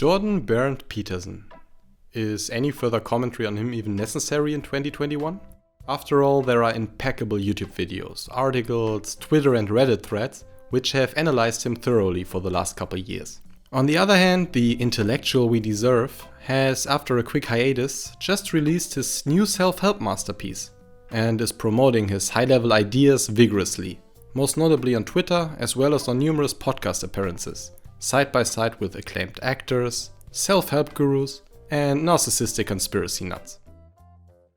Jordan Bernd Peterson. Is any further commentary on him even necessary in 2021? After all, there are impeccable YouTube videos, articles, Twitter and Reddit threads, which have analyzed him thoroughly for the last couple years. On the other hand, the intellectual we deserve has, after a quick hiatus, just released his new self-help masterpiece and is promoting his high-level ideas vigorously, most notably on Twitter as well as on numerous podcast appearances, side by side with acclaimed actors, self-help gurus, and narcissistic conspiracy nuts.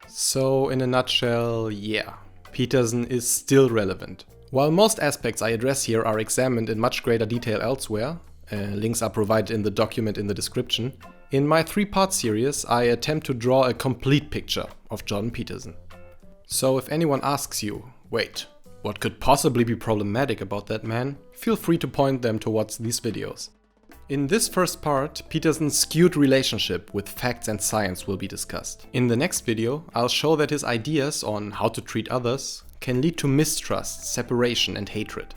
So in a nutshell, yeah, Peterson is still relevant. While most aspects I address here are examined in much greater detail elsewhere, links are provided in the document in the description, in my 3-part series I attempt to draw a complete picture of Jordan Peterson. So if anyone asks you, wait, what could possibly be problematic about that man, feel free to point them towards these videos. In this first part, Peterson's skewed relationship with facts and science will be discussed. In the next video, I'll show that his ideas on how to treat others can lead to mistrust, separation and hatred.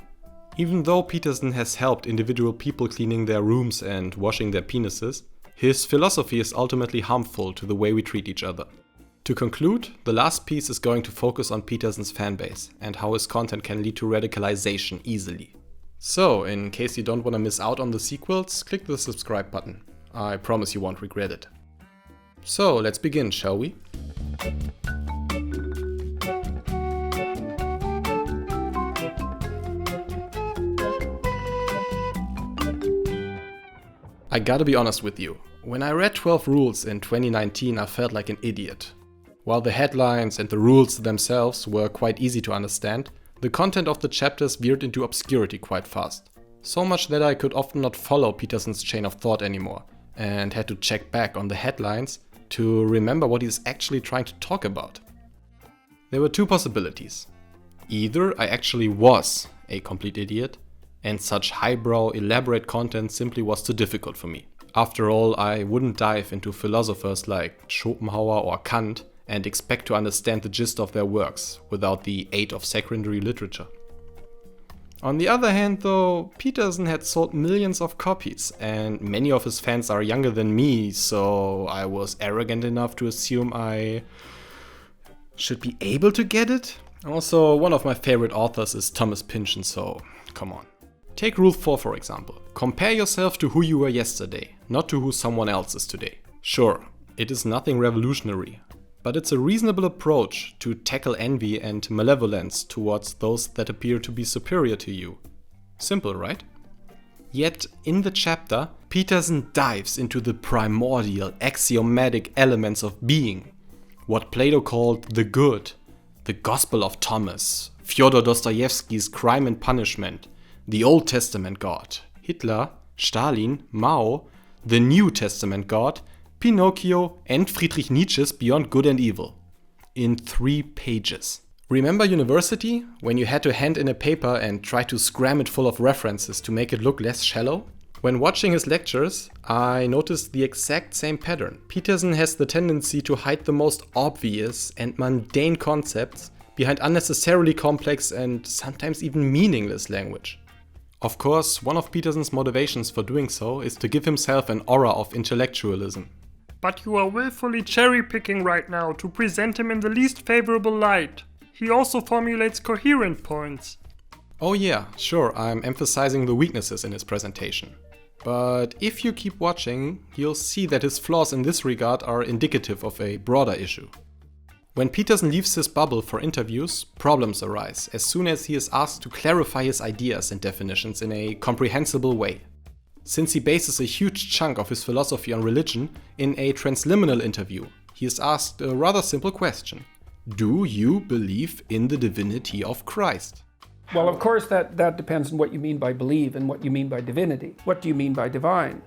Even though Peterson has helped individual people cleaning their rooms and washing their penises, his philosophy is ultimately harmful to the way we treat each other. To conclude, the last piece is going to focus on Peterson's fanbase and how his content can lead to radicalization easily. So, in case you don't want to miss out on the sequels, click the subscribe button. I promise you won't regret it. So, let's begin, shall we? I gotta be honest with you, when I read 12 Rules in 2019 I felt like an idiot. While the headlines and the rules themselves were quite easy to understand, the content of the chapters veered into obscurity quite fast. So much that I could often not follow Peterson's chain of thought anymore, and had to check back on the headlines to remember what he's actually trying to talk about. There were 2 possibilities. Either I actually was a complete idiot, and such highbrow, elaborate content simply was too difficult for me. After all, I wouldn't dive into philosophers like Schopenhauer or Kant and expect to understand the gist of their works without the aid of secondary literature. On the other hand though, Peterson had sold millions of copies and many of his fans are younger than me, so I was arrogant enough to assume I should be able to get it. Also, one of my favorite authors is Thomas Pynchon, so come on. Take Rule 4 for example. Compare yourself to who you were yesterday, not to who someone else is today. Sure, it is nothing revolutionary, but it's a reasonable approach to tackle envy and malevolence towards those that appear to be superior to you. Simple, right? Yet, in the chapter, Peterson dives into the primordial, axiomatic elements of being. What Plato called the good, the Gospel of Thomas, Fyodor Dostoevsky's Crime and Punishment, the Old Testament God, Hitler, Stalin, Mao, the New Testament God, Pinocchio and Friedrich Nietzsche's Beyond Good and Evil. In 3 pages. Remember university, when you had to hand in a paper and try to scram it full of references to make it look less shallow? When watching his lectures, I noticed the exact same pattern. Peterson has the tendency to hide the most obvious and mundane concepts behind unnecessarily complex and sometimes even meaningless language. Of course, one of Peterson's motivations for doing so is to give himself an aura of intellectualism. But you are willfully cherry-picking right now to present him in the least favorable light. He also formulates coherent points. Oh yeah, sure, I'm emphasizing the weaknesses in his presentation. But if you keep watching, you'll see that his flaws in this regard are indicative of a broader issue. When Peterson leaves his bubble for interviews, problems arise as soon as he is asked to clarify his ideas and definitions in a comprehensible way. Since he bases a huge chunk of his philosophy on religion, in a transliminal interview, he is asked a rather simple question. Do you believe in the divinity of Christ? Well, of course, that depends on what you mean by believe and what you mean by divinity. What do you mean by divine?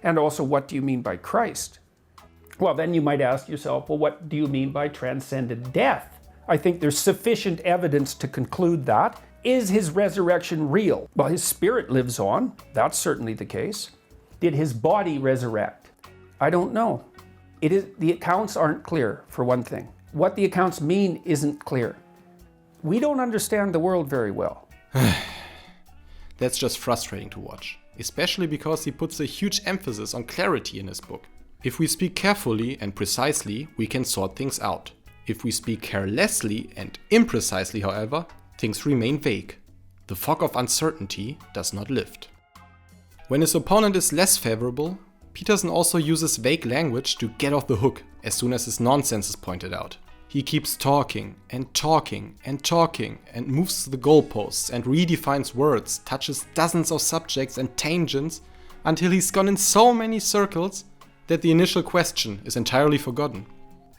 And also, what do you mean by Christ? Well, then you might ask yourself, well, what do you mean by transcendent death? I think there's sufficient evidence to conclude that. Is his resurrection real? Well, his spirit lives on. That's certainly the case. Did his body resurrect? I don't know. The accounts aren't clear, for one thing. What the accounts mean isn't clear. We don't understand the world very well. that's just frustrating to watch, especially because he puts a huge emphasis on clarity in his book. If we speak carefully and precisely, we can sort things out. If we speak carelessly and imprecisely, however, things remain vague. The fog of uncertainty does not lift. When his opponent is less favorable, Peterson also uses vague language to get off the hook as soon as his nonsense is pointed out. He keeps talking and talking and talking and moves the goalposts and redefines words, touches dozens of subjects and tangents until he's gone in so many circles that the initial question is entirely forgotten.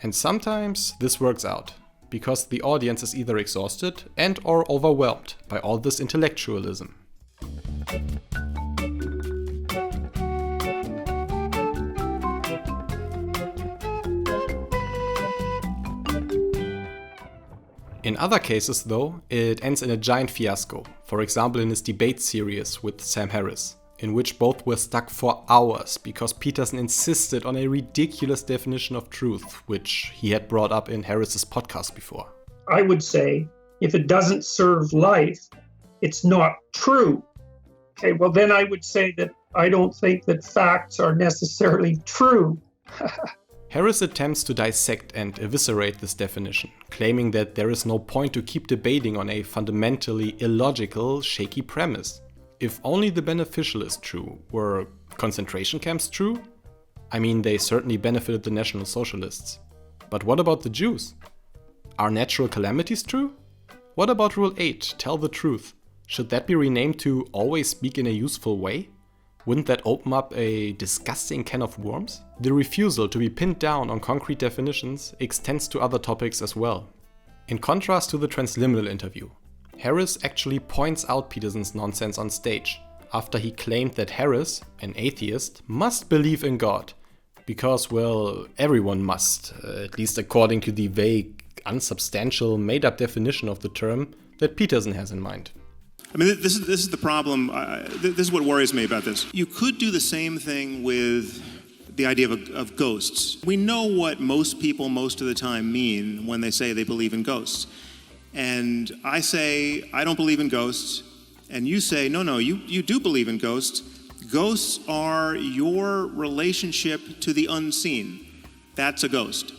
And sometimes this works out, because the audience is either exhausted and or overwhelmed by all this intellectualism. In other cases, though, it ends in a giant fiasco, for example in his debate series with Sam Harris, in which both were stuck for hours because Peterson insisted on a ridiculous definition of truth, which he had brought up in Harris's podcast before. I would say, if it doesn't serve life, it's not true. Okay, well then I would say that I don't think that facts are necessarily true. Harris attempts to dissect and eviscerate this definition, claiming that there is no point to keep debating on a fundamentally illogical, shaky premise. If only the beneficial is true, were concentration camps true? I mean, they certainly benefited the National Socialists. But what about the Jews? Are natural calamities true? What about Rule 8, tell the truth? Should that be renamed to always speak in a useful way? Wouldn't that open up a disgusting can of worms? The refusal to be pinned down on concrete definitions extends to other topics as well. In contrast to the transliminal interview, Harris actually points out Peterson's nonsense on stage, after he claimed that Harris, an atheist, must believe in God. Because, well, everyone must, at least according to the vague, unsubstantial, made-up definition of the term that Peterson has in mind. I mean, this is the problem. This is what worries me about this. You could do the same thing with the idea of ghosts. We know what most people most of the time mean when they say they believe in ghosts. And I say, I don't believe in ghosts. And you say, no, you do believe in ghosts. Ghosts are your relationship to the unseen. That's a ghost.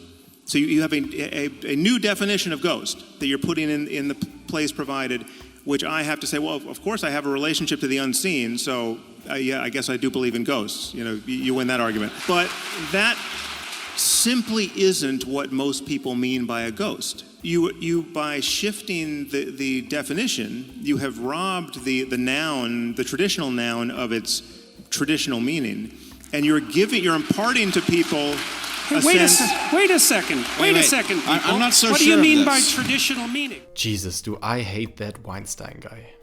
So you have a new definition of ghost that you're putting in the place provided, which I have to say, well, of course I have a relationship to the unseen, so yeah, I guess I do believe in ghosts. You know, you win that argument. But that simply isn't what most people mean by a ghost. You by shifting the definition, you have robbed the noun, the traditional noun, of its traditional meaning, and you're imparting to people Wait a second. People. I'm not so what sure. What do you mean of by this. traditional meaning? Jesus, do I hate that Weinstein guy.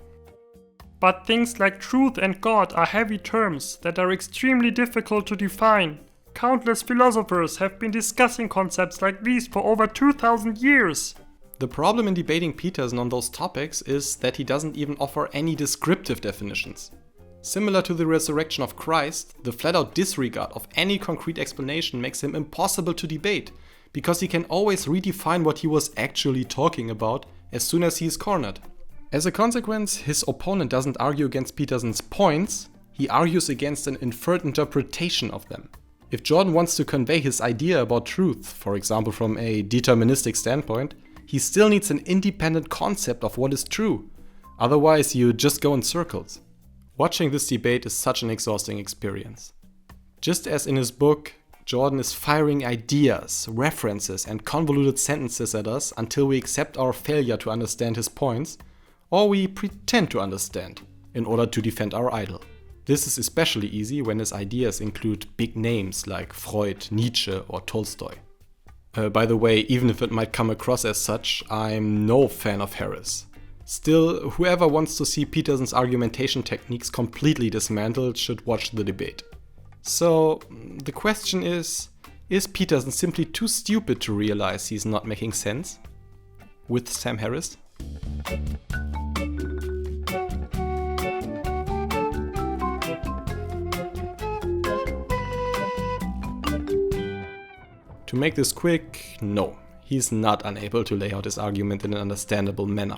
But things like truth and God are heavy terms that are extremely difficult to define. Countless philosophers have been discussing concepts like these for over 2,000 years. The problem in debating Peterson on those topics is that he doesn't even offer any descriptive definitions. Similar to the resurrection of Christ, the flat-out disregard of any concrete explanation makes him impossible to debate, because he can always redefine what he was actually talking about as soon as he is cornered. As a consequence, his opponent doesn't argue against Peterson's points, he argues against an inferred interpretation of them. If Jordan wants to convey his idea about truth, for example from a deterministic standpoint, he still needs an independent concept of what is true. Otherwise, you just go in circles. Watching this debate is such an exhausting experience. Just as in his book, Jordan is firing ideas, references and convoluted sentences at us until we accept our failure to understand his points, or we pretend to understand in order to defend our idol. This is especially easy when his ideas include big names like Freud, Nietzsche or Tolstoy. By the way, even if it might come across as such, I'm no fan of Harris. Still, whoever wants to see Peterson's argumentation techniques completely dismantled should watch the debate. So, the question is Peterson simply too stupid to realize he's not making sense? With Sam Harris? To make this quick, no, he's not unable to lay out his argument in an understandable manner.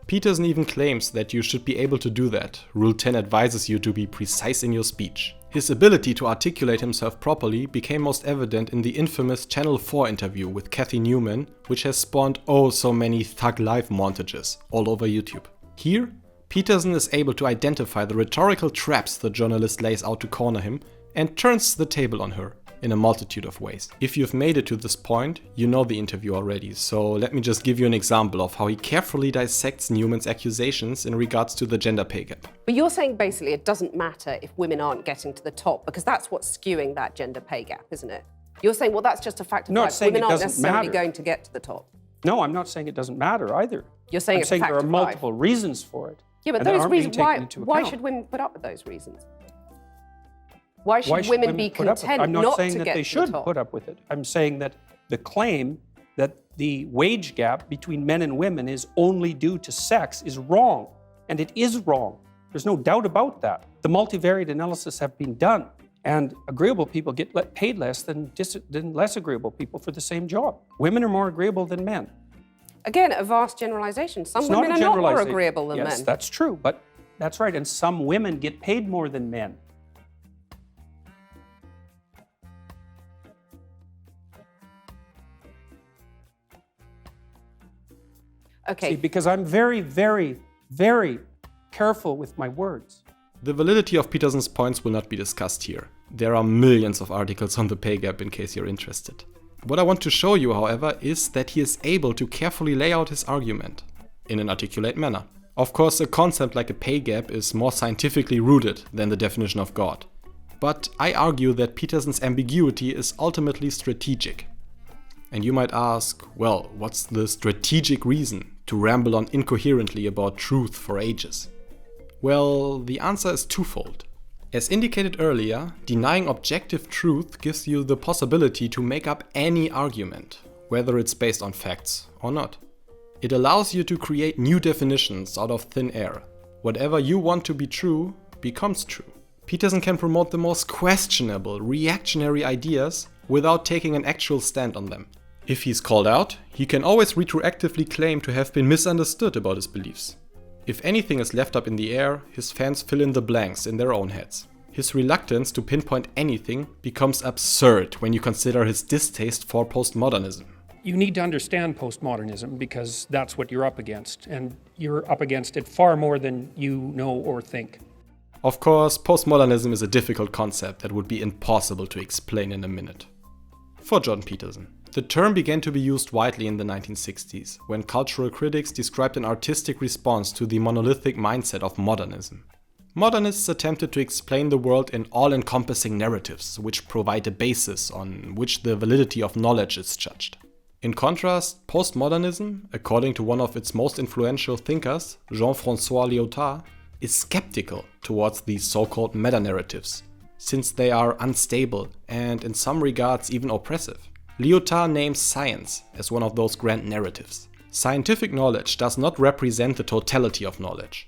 Peterson even claims that you should be able to do that. Rule 10 advises you to be precise in your speech. His ability to articulate himself properly became most evident in the infamous Channel 4 interview with Cathy Newman, which has spawned oh so many Thug Life montages all over YouTube. Here, Peterson is able to identify the rhetorical traps the journalist lays out to corner him and turns the table on her in a multitude of ways. If you've made it to this point, you know the interview already, so let me just give you an example of how he carefully dissects Newman's accusations in regards to the gender pay gap. But you're saying basically it doesn't matter if women aren't getting to the top, because that's what's skewing that gender pay gap, isn't it? You're saying, well, that's just a fact of life. Women aren't necessarily going to get to the top. No, I'm not saying it doesn't matter either. You're saying it's a fact of life. There are multiple reasons for it. Yeah, but those reasons, why should women put up with those reasons? Why should women be content I'm not not saying to that get they to the should top? put up with it. I'm saying that the claim that the wage gap between men and women is only due to sex is wrong. And it is wrong. There's no doubt about that. The multivariate analysis have been done. And agreeable people get paid less than less agreeable people for the same job. Women are more agreeable than men. Again, a vast generalization. Some women are not more agreeable than men. Yes, that's true, but that's right. And some women get paid more than men. Okay. See, because I'm very, very, very careful with my words. The validity of Peterson's points will not be discussed here. There are millions of articles on the pay gap in case you're interested. What I want to show you, however, is that he is able to carefully lay out his argument in an articulate manner. Of course, a concept like a pay gap is more scientifically rooted than the definition of God. But I argue that Peterson's ambiguity is ultimately strategic. And you might ask, well, what's the strategic reason to ramble on incoherently about truth for ages? Well, the answer is twofold. As indicated earlier, denying objective truth gives you the possibility to make up any argument, whether it's based on facts or not. It allows you to create new definitions out of thin air. Whatever you want to be true becomes true. Peterson can promote the most questionable, reactionary ideas without taking an actual stand on them. If he's called out, he can always retroactively claim to have been misunderstood about his beliefs. If anything is left up in the air, his fans fill in the blanks in their own heads. His reluctance to pinpoint anything becomes absurd when you consider his distaste for postmodernism. You need to understand postmodernism because that's what you're up against, and you're up against it far more than you know or think. Of course, postmodernism is a difficult concept that would be impossible to explain in a minute. For John Peterson, the term began to be used widely in the 1960s, when cultural critics described an artistic response to the monolithic mindset of modernism. Modernists attempted to explain the world in all-encompassing narratives, which provide a basis on which the validity of knowledge is judged. In contrast, postmodernism, according to one of its most influential thinkers, Jean-François Lyotard, is skeptical towards these so-called meta-narratives, since they are unstable and in some regards even oppressive. Lyotard names science as one of those grand narratives. Scientific knowledge does not represent the totality of knowledge.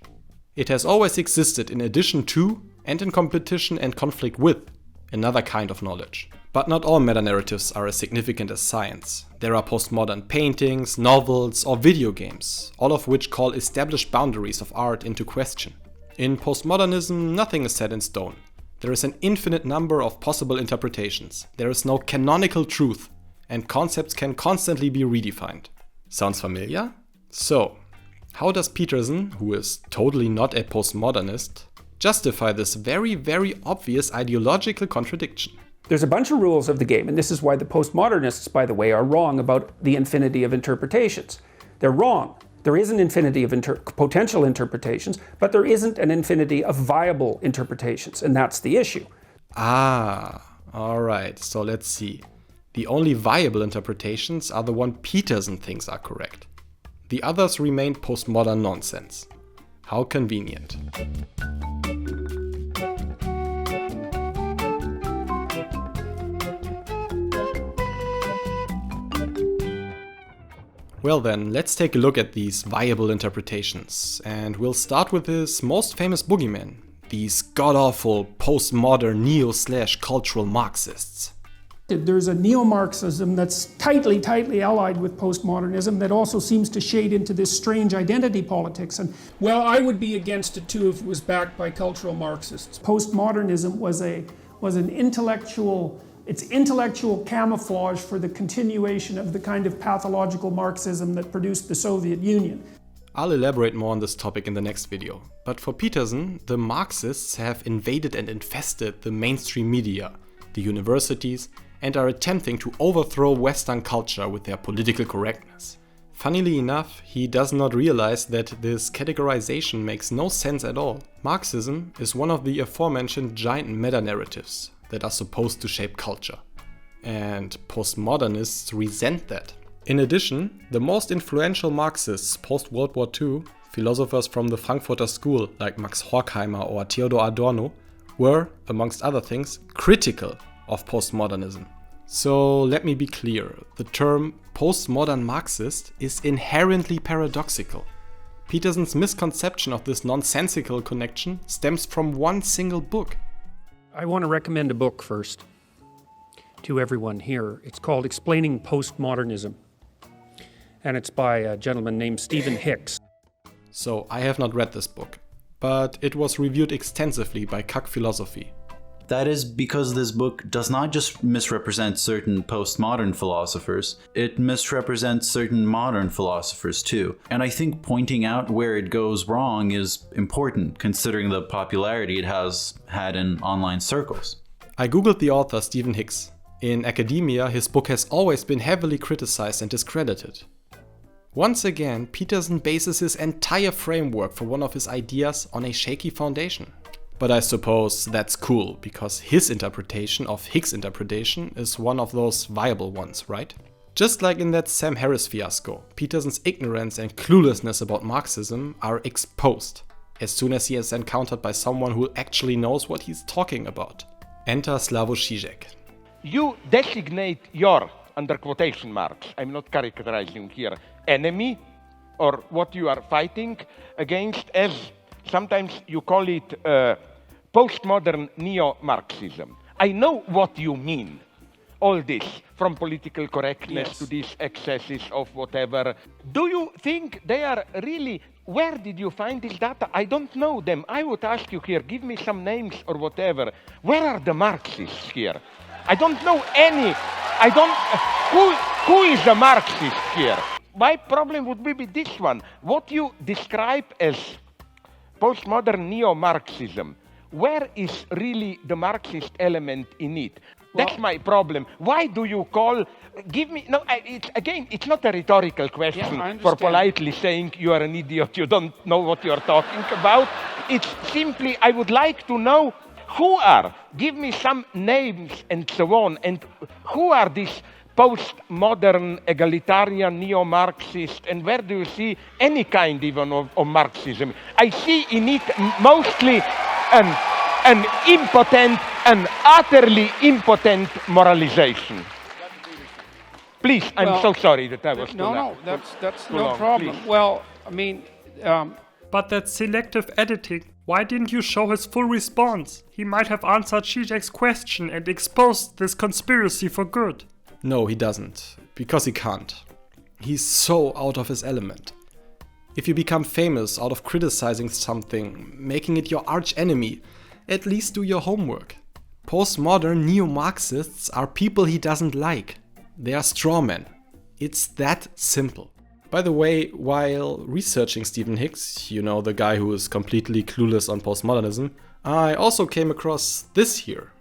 It has always existed in addition to, and in competition and conflict with, another kind of knowledge. But not all meta-narratives are as significant as science. There are postmodern paintings, novels, or video games, all of which call established boundaries of art into question. In postmodernism, nothing is set in stone. There is an infinite number of possible interpretations. There is no canonical truth, and concepts can constantly be redefined. Sounds familiar? So, how does Peterson, who is totally not a postmodernist, justify this very, very obvious ideological contradiction? There's a bunch of rules of the game, and this is why the postmodernists, by the way, are wrong about the infinity of interpretations. They're wrong. There is an infinity of potential interpretations, but there isn't an infinity of viable interpretations, and that's the issue. Alright, so let's see. The only viable interpretations are the one Peterson thinks are correct. The others remain postmodern nonsense. How convenient. Well then, let's take a look at these viable interpretations, and we'll start with his most famous boogeyman, these god-awful postmodern neo-cultural Marxists. There's a Neo-Marxism that's tightly allied with postmodernism that also seems to shade into this strange identity politics. And well, I would be against it too if it was backed by cultural Marxists. Postmodernism was an intellectual camouflage for the continuation of the kind of pathological Marxism that produced the Soviet Union. I'll elaborate more on this topic in the next video. But for Peterson, the Marxists have invaded and infested the mainstream media, the universities, and are attempting to overthrow Western culture with their political correctness. Funnily enough, he does not realize that this categorization makes no sense at all. Marxism is one of the aforementioned giant meta-narratives that are supposed to shape culture. And postmodernists resent that. In addition, the most influential Marxists post-World War II, philosophers from the Frankfurter School like Max Horkheimer or Theodor Adorno, were, amongst other things, critical of postmodernism. So let me be clear, the term postmodern Marxist is inherently paradoxical. Peterson's misconception of this nonsensical connection stems from one single book. I want to recommend a book first to everyone here. It's called Explaining Postmodernism, and it's by a gentleman named Stephen Hicks. So I have not read this book, but it was reviewed extensively by Cuck Philosophy. That is because this book does not just misrepresent certain postmodern philosophers, it misrepresents certain modern philosophers too. And I think pointing out where it goes wrong is important, considering the popularity it has had in online circles. I googled the author Stephen Hicks. In academia, his book has always been heavily criticized and discredited. Once again, Peterson bases his entire framework for one of his ideas on a shaky foundation. But I suppose that's cool, because his interpretation of Hicks' interpretation is one of those viable ones, right? Just like in that Sam Harris fiasco, Peterson's ignorance and cluelessness about Marxism are exposed as soon as he is encountered by someone who actually knows what he's talking about. Enter Slavoj Žižek. You designate your, under quotation marks, I'm not characterizing here, enemy, or what you are fighting against, as sometimes you call it postmodern Neo-Marxism. I know what you mean. All this, from political correctness to these excesses of whatever. Do you think they are really, where did you find this data? I don't know them. I would ask you here, give me some names or whatever. Where are the Marxists here? I don't know any. Who is the Marxist here? My problem would be with this one. What you describe as postmodern Neo-Marxism, where is really the Marxist element in it? That's my problem. Why do you call, give me, no, it's not a rhetorical question for politely saying you are an idiot, you don't know what you're talking about. It's simply, I would like to know who are, give me some names and so on, and who are these postmodern, egalitarian, neo-Marxist, and where do you see any kind even of Marxism? I see in it mostly an impotent, an utterly impotent moralization. Please, I'm so sorry that I was too long. No, that's no problem. Please. Well, I mean... But that's selective editing. Why didn't you show his full response? He might have answered Žižek's question and exposed this conspiracy for good. No, he doesn't, because he can't. He's so out of his element. If you become famous out of criticizing something, making it your arch-enemy, at least do your homework. Postmodern neo-Marxists are people he doesn't like. They are strawmen. It's that simple. By the way, while researching Stephen Hicks, you know, the guy who is completely clueless on postmodernism, I also came across this here.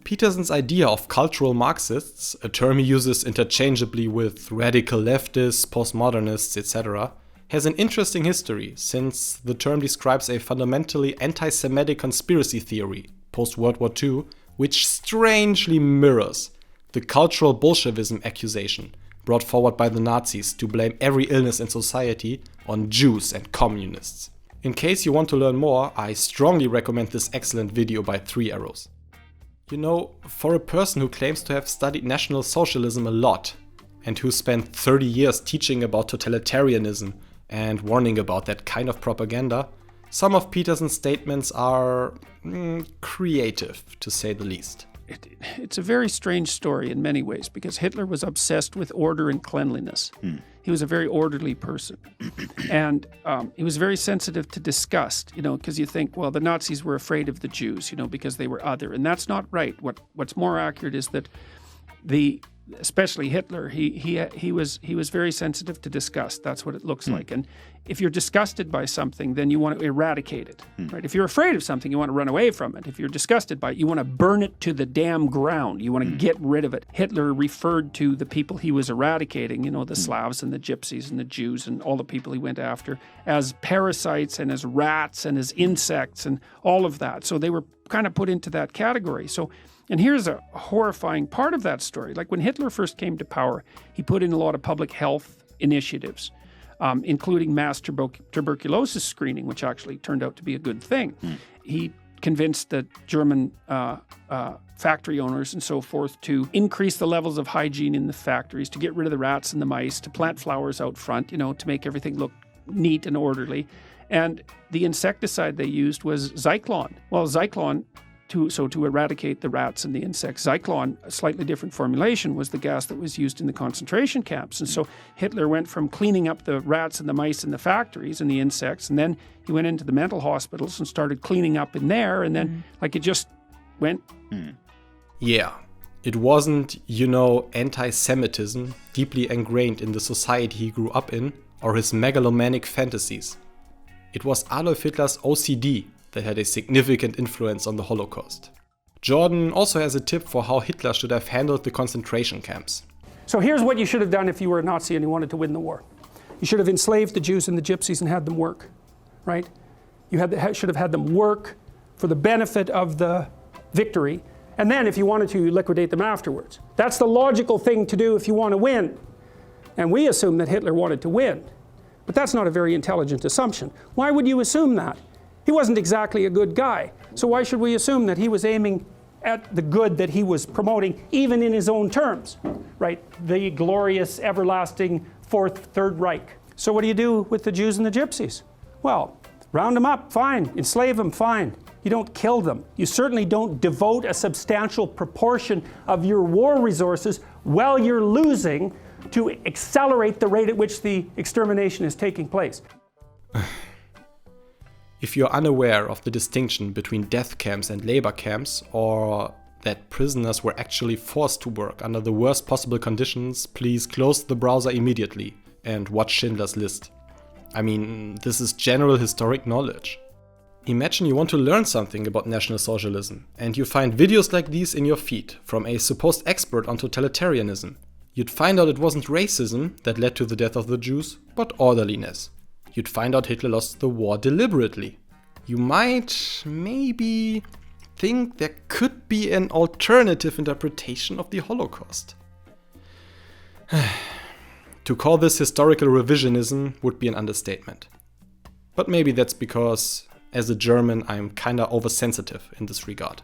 Peterson's idea of cultural Marxists, a term he uses interchangeably with radical leftists, postmodernists, etc., has an interesting history, since the term describes a fundamentally anti-Semitic conspiracy theory, post-World War II, which strangely mirrors the cultural Bolshevism accusation brought forward by the Nazis to blame every illness in society on Jews and communists. In case you want to learn more, I strongly recommend this excellent video by 3 Arrows. You know, for a person who claims to have studied National Socialism a lot, and who spent 30 years teaching about totalitarianism and warning about that kind of propaganda, Some of Peterson's statements are creative, to say the least. It's a very strange story in many ways, because Hitler was obsessed with order and cleanliness. He was a very orderly person. And he was very sensitive to disgust, because you think, well, the Nazis were afraid of the Jews, because they were other. And that's not right. What's more accurate is that especially Hitler, he was very sensitive to disgust. That's what it looks like. And if you're disgusted by something, then you want to eradicate it, right? If you're afraid of something, you want to run away from it. If you're disgusted by it, you want to burn it to the damn ground. You want to get rid of it. Hitler referred to the people he was eradicating, the Slavs and the Gypsies and the Jews and all the people he went after, as parasites and as rats and as insects and all of that. So they were kind of put into that category. And here's a horrifying part of that story. Like when Hitler first came to power, he put in a lot of public health initiatives, including mass tuberculosis screening, which actually turned out to be a good thing. He convinced the German factory owners and so forth to increase the levels of hygiene in the factories, to get rid of the rats and the mice, to plant flowers out front, to make everything look neat and orderly. And the insecticide they used was Zyklon. Well, Zyklon, to eradicate the rats and the insects, Zyklon, a slightly different formulation, was the gas that was used in the concentration camps. And so Hitler went from cleaning up the rats and the mice in the factories and the insects, and then he went into the mental hospitals and started cleaning up in there, and then it just went. Yeah, it wasn't, anti-Semitism deeply ingrained in the society he grew up in, or his megalomaniac fantasies. It was Adolf Hitler's OCD that had a significant influence on the Holocaust. Jordan also has a tip for how Hitler should have handled the concentration camps. So here's what you should have done if you were a Nazi and you wanted to win the war. You should have enslaved the Jews and the Gypsies and had them work, right? You should have had them work for the benefit of the victory, and then if you wanted to, you liquidate them afterwards. That's the logical thing to do if you want to win. And we assume that Hitler wanted to win. But that's not a very intelligent assumption. Why would you assume that? He wasn't exactly a good guy. So why should we assume that he was aiming at the good that he was promoting, even in his own terms, right? The glorious, everlasting Third Reich. So what do you do with the Jews and the Gypsies? Well, round them up, fine. Enslave them, fine. You don't kill them. You certainly don't devote a substantial proportion of your war resources while you're losing to accelerate the rate at which the extermination is taking place. If you're unaware of the distinction between death camps and labor camps, or that prisoners were actually forced to work under the worst possible conditions, please close the browser immediately and watch Schindler's List. I mean, this is general historic knowledge. Imagine you want to learn something about National Socialism, and you find videos like these in your feed from a supposed expert on totalitarianism. You'd find out it wasn't racism that led to the death of the Jews, but orderliness. You'd find out Hitler lost the war deliberately. You might, maybe, think there could be an alternative interpretation of the Holocaust. To call this historical revisionism would be an understatement. But maybe that's because, as a German, I'm kinda oversensitive in this regard.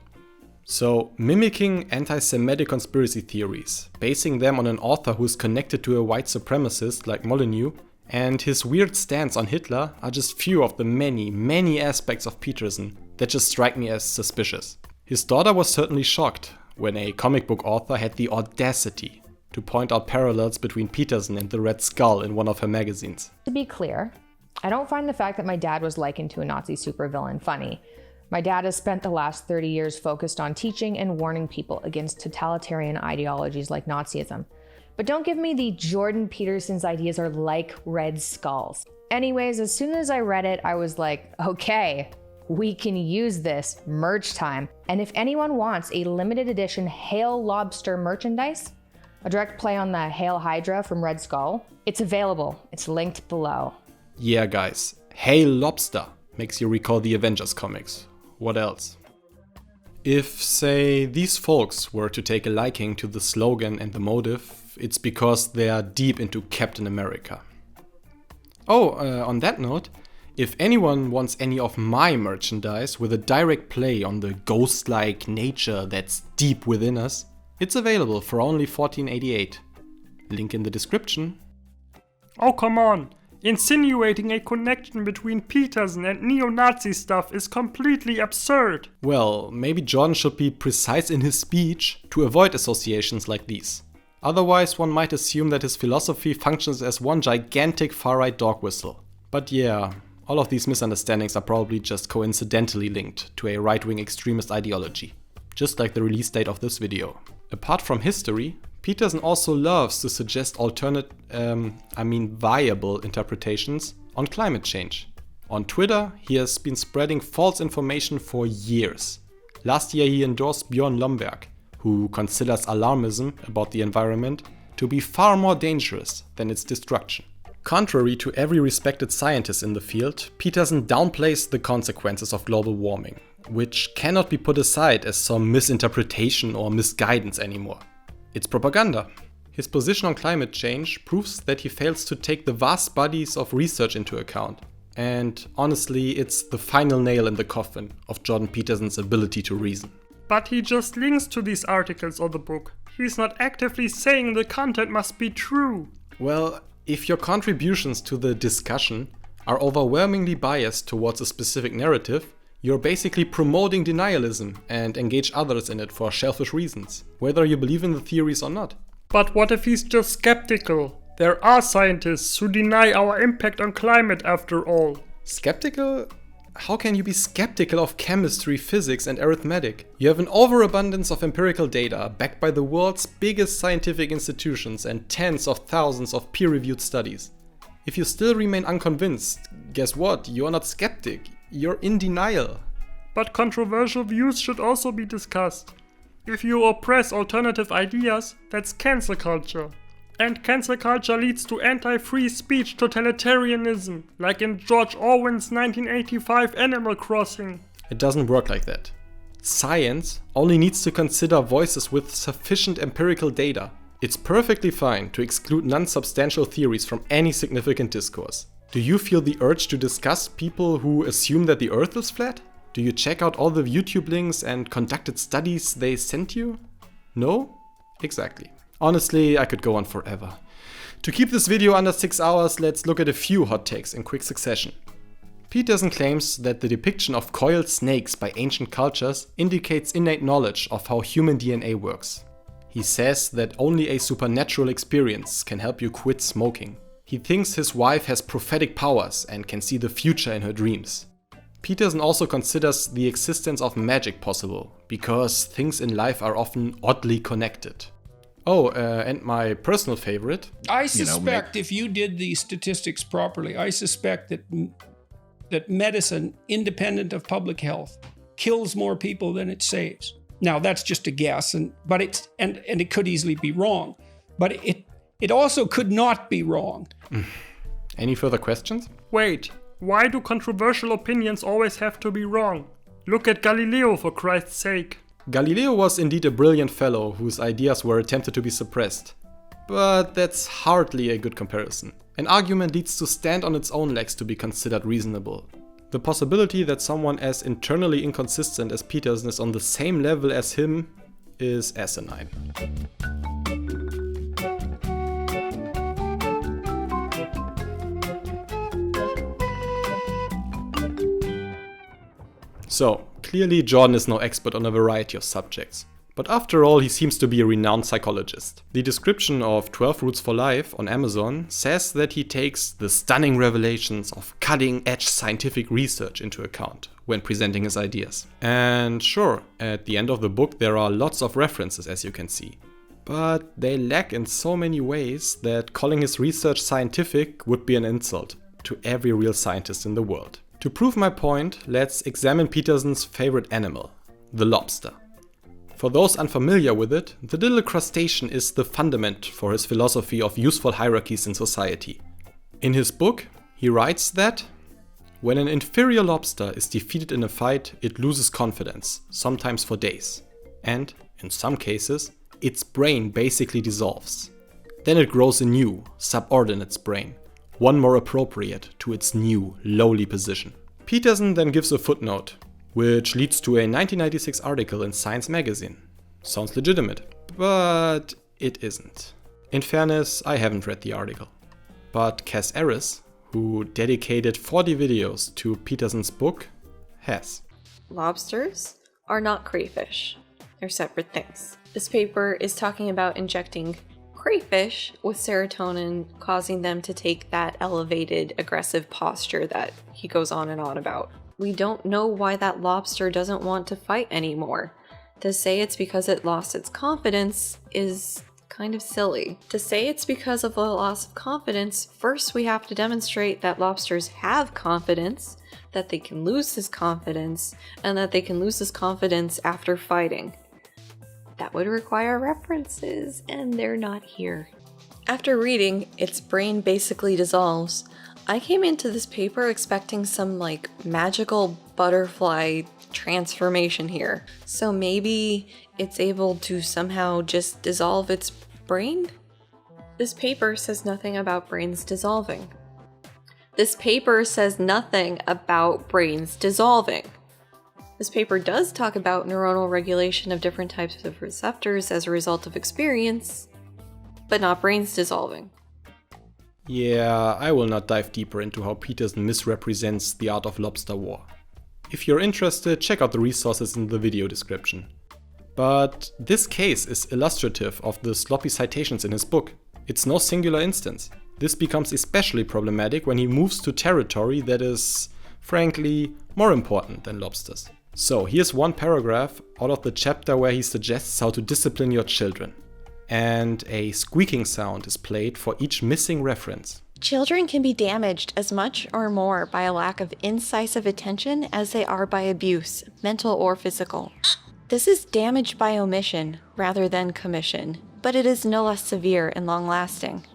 So, mimicking anti-Semitic conspiracy theories, basing them on an author who is connected to a white supremacist like Molyneux, and his weird stance on Hitler are just few of the many, many aspects of Peterson that just strike me as suspicious. His daughter was certainly shocked when a comic book author had the audacity to point out parallels between Peterson and the Red Skull in one of her magazines. To be clear, I don't find the fact that my dad was likened to a Nazi supervillain funny. My dad has spent the last 30 years focused on teaching and warning people against totalitarian ideologies like Nazism. But don't give me the Jordan Peterson's ideas are like Red Skulls. Anyways, as soon as I read it, I was like, okay, we can use this, merch time. And if anyone wants a limited edition Hail Lobster merchandise, a direct play on the Hail Hydra from Red Skull, it's available. It's linked below. Yeah, guys, Hail Lobster makes you recall the Avengers comics. What else? If, say, these folks were to take a liking to the slogan and the motive, it's because they are deep into Captain America. Oh, on that note, if anyone wants any of my merchandise with a direct play on the ghost-like nature that's deep within us, it's available for only $14.88. Link in the description. Oh, come on. Insinuating a connection between Peterson and neo-Nazi stuff is completely absurd. Well, maybe Jordan should be precise in his speech to avoid associations like these. Otherwise, one might assume that his philosophy functions as one gigantic far-right dog whistle. But yeah, all of these misunderstandings are probably just coincidentally linked to a right-wing extremist ideology, just like the release date of this video. Apart from history, Peterson also loves to suggest viable interpretations on climate change. On Twitter, he has been spreading false information for years. Last year he endorsed Björn Lomberg, who considers alarmism about the environment to be far more dangerous than its destruction. Contrary to every respected scientist in the field, Peterson downplays the consequences of global warming, which cannot be put aside as some misinterpretation or misguidance anymore. It's propaganda. His position on climate change proves that he fails to take the vast bodies of research into account. And honestly, it's the final nail in the coffin of Jordan Peterson's ability to reason. But he just links to these articles or the book. He's not actively saying the content must be true. Well, if your contributions to the discussion are overwhelmingly biased towards a specific narrative, you're basically promoting denialism and engage others in it for selfish reasons, whether you believe in the theories or not. But what if he's just skeptical? There are scientists who deny our impact on climate after all. Skeptical? How can you be skeptical of chemistry, physics and arithmetic? You have an overabundance of empirical data backed by the world's biggest scientific institutions and tens of thousands of peer-reviewed studies. If you still remain unconvinced, guess what? You're not skeptic. You're in denial. But controversial views should also be discussed. If you oppress alternative ideas, that's cancel culture. And cancel culture leads to anti-free speech totalitarianism, like in George Orwell's 1985 Animal Crossing. It doesn't work like that. Science only needs to consider voices with sufficient empirical data. It's perfectly fine to exclude non-substantial theories from any significant discourse. Do you feel the urge to discuss people who assume that the Earth is flat? Do you check out all the YouTube links and conducted studies they sent you? No? Exactly. Honestly, I could go on forever. To keep this video under 6 hours, let's look at a few hot takes in quick succession. Peterson claims that the depiction of coiled snakes by ancient cultures indicates innate knowledge of how human DNA works. He says that only a supernatural experience can help you quit smoking. He thinks his wife has prophetic powers and can see the future in her dreams. Peterson also considers the existence of magic possible, because things in life are often oddly connected. Oh, and my personal favorite. I suspect if you did the statistics properly, I suspect that medicine, independent of public health, kills more people than it saves. Now that's just a guess, and it could easily be wrong, but it also could not be wrong. Any further questions? Wait, why do controversial opinions always have to be wrong? Look at Galileo, for Christ's sake. Galileo was indeed a brilliant fellow whose ideas were attempted to be suppressed. But that's hardly a good comparison. An argument needs to stand on its own legs to be considered reasonable. The possibility that someone as internally inconsistent as Peterson is on the same level as him is asinine. So, clearly Jordan is no expert on a variety of subjects. But after all, he seems to be a renowned psychologist. The description of 12 Rules for Life on Amazon says that he takes the stunning revelations of cutting-edge scientific research into account when presenting his ideas. And sure, at the end of the book there are lots of references, as you can see. But they lack in so many ways that calling his research scientific would be an insult to every real scientist in the world. To prove my point, let's examine Peterson's favorite animal, the lobster. For those unfamiliar with it, the little crustacean is the fundament for his philosophy of useful hierarchies in society. In his book, he writes that when an inferior lobster is defeated in a fight, it loses confidence, sometimes for days. And, in some cases, its brain basically dissolves. Then it grows a new, subordinate brain, one more appropriate to its new, lowly position. Peterson then gives a footnote, which leads to a 1996 article in Science magazine. Sounds legitimate, but it isn't. In fairness, I haven't read the article. But Cass Harris, who dedicated 40 videos to Peterson's book, has. Lobsters are not crayfish. They're separate things. This paper is talking about injecting crayfish with serotonin, causing them to take that elevated, aggressive posture that he goes on and on about. We don't know why that lobster doesn't want to fight anymore. To say it's because it lost its confidence is kind of silly. To say it's because of the loss of confidence, first we have to demonstrate that lobsters have confidence, that they can lose this confidence, and that they can lose this confidence after fighting. That would require references, and they're not here. After reading Its Brain Basically Dissolves, I came into this paper expecting some magical butterfly transformation here. So maybe it's able to somehow just dissolve its brain? This paper says nothing about brains dissolving. This paper says nothing about brains dissolving. This paper does talk about neuronal regulation of different types of receptors as a result of experience, but not brains dissolving. Yeah, I will not dive deeper into how Peterson misrepresents the art of lobster war. If you're interested, check out the resources in the video description. But this case is illustrative of the sloppy citations in his book. It's no singular instance. This becomes especially problematic when he moves to territory that is, frankly, more important than lobsters. So here's one paragraph out of the chapter where he suggests how to discipline your children. And a squeaking sound is played for each missing reference. Children can be damaged as much or more by a lack of incisive attention as they are by abuse, mental or physical. This is damage by omission rather than commission, but it is no less severe and long-lasting.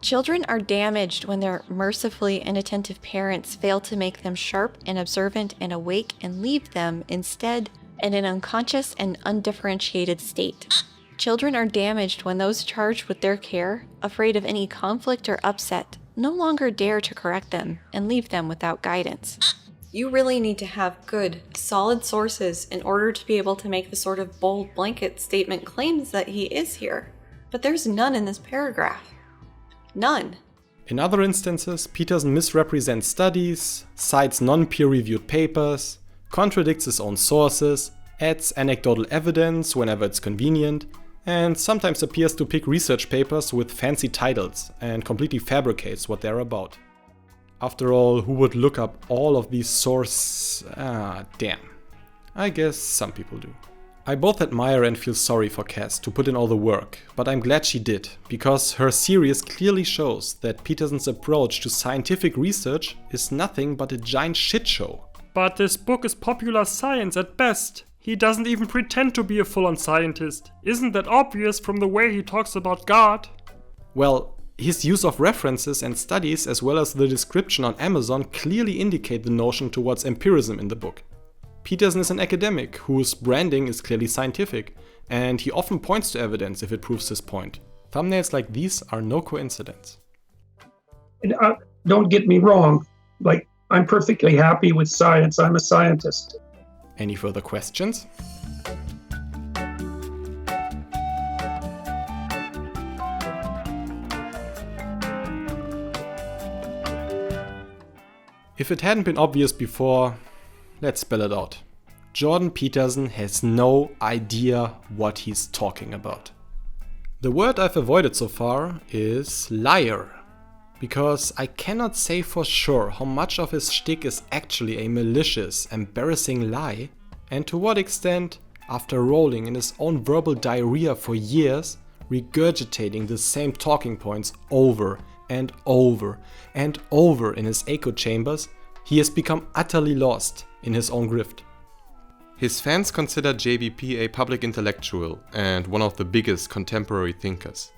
Children are damaged when their mercifully inattentive parents fail to make them sharp and observant and awake and leave them instead in an unconscious and undifferentiated state. Children are damaged when those charged with their care, afraid of any conflict or upset, no longer dare to correct them and leave them without guidance. You really need to have good, solid sources in order to be able to make the sort of bold blanket statement claims that he is here. But there's none in this paragraph. None. In other instances, Peterson misrepresents studies, cites non-peer-reviewed papers, contradicts his own sources, adds anecdotal evidence whenever it's convenient, and sometimes appears to pick research papers with fancy titles and completely fabricates what they're about. After all, who would look up all of these sources? Damn. I guess some people do. I both admire and feel sorry for Cass to put in all the work, but I'm glad she did, because her series clearly shows that Peterson's approach to scientific research is nothing but a giant shit show. But this book is popular science at best. He doesn't even pretend to be a full-on scientist. Isn't that obvious from the way he talks about God? Well, his use of references and studies as well as the description on Amazon clearly indicate the notion towards empiricism in the book. Peterson is an academic whose branding is clearly scientific, and he often points to evidence if it proves his point. Thumbnails like these are no coincidence. And, don't get me wrong, I'm perfectly happy with science. I'm a scientist. Any further questions? If it hadn't been obvious before, let's spell it out. Jordan Peterson has no idea what he's talking about. The word I've avoided so far is liar, because I cannot say for sure how much of his shtick is actually a malicious, embarrassing lie, and to what extent, after rolling in his own verbal diarrhea for years, regurgitating the same talking points over and over and over in his echo chambers, he has become utterly lost in his own grift. His fans consider JBP a public intellectual and one of the biggest contemporary thinkers.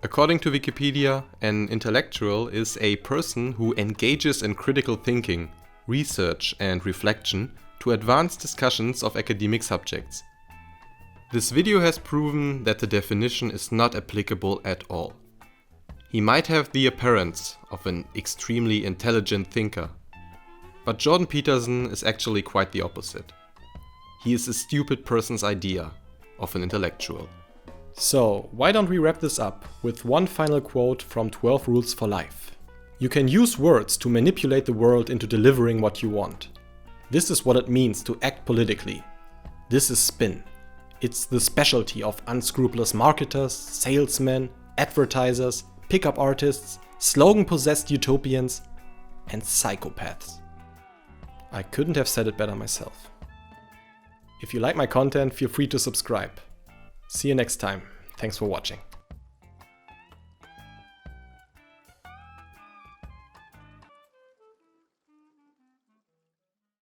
According to Wikipedia, an intellectual is a person who engages in critical thinking, research and reflection to advance discussions of academic subjects. This video has proven that the definition is not applicable at all. He might have the appearance of an extremely intelligent thinker, but Jordan Peterson is actually quite the opposite. He is a stupid person's idea of an intellectual. So, why don't we wrap this up with one final quote from 12 Rules for Life? You can use words to manipulate the world into delivering what you want. This is what it means to act politically. This is spin. It's the specialty of unscrupulous marketers, salesmen, advertisers, pickup artists, slogan-possessed utopians, and psychopaths. I couldn't have said it better myself. If you like my content, feel free to subscribe. See you next time. Thanks for watching.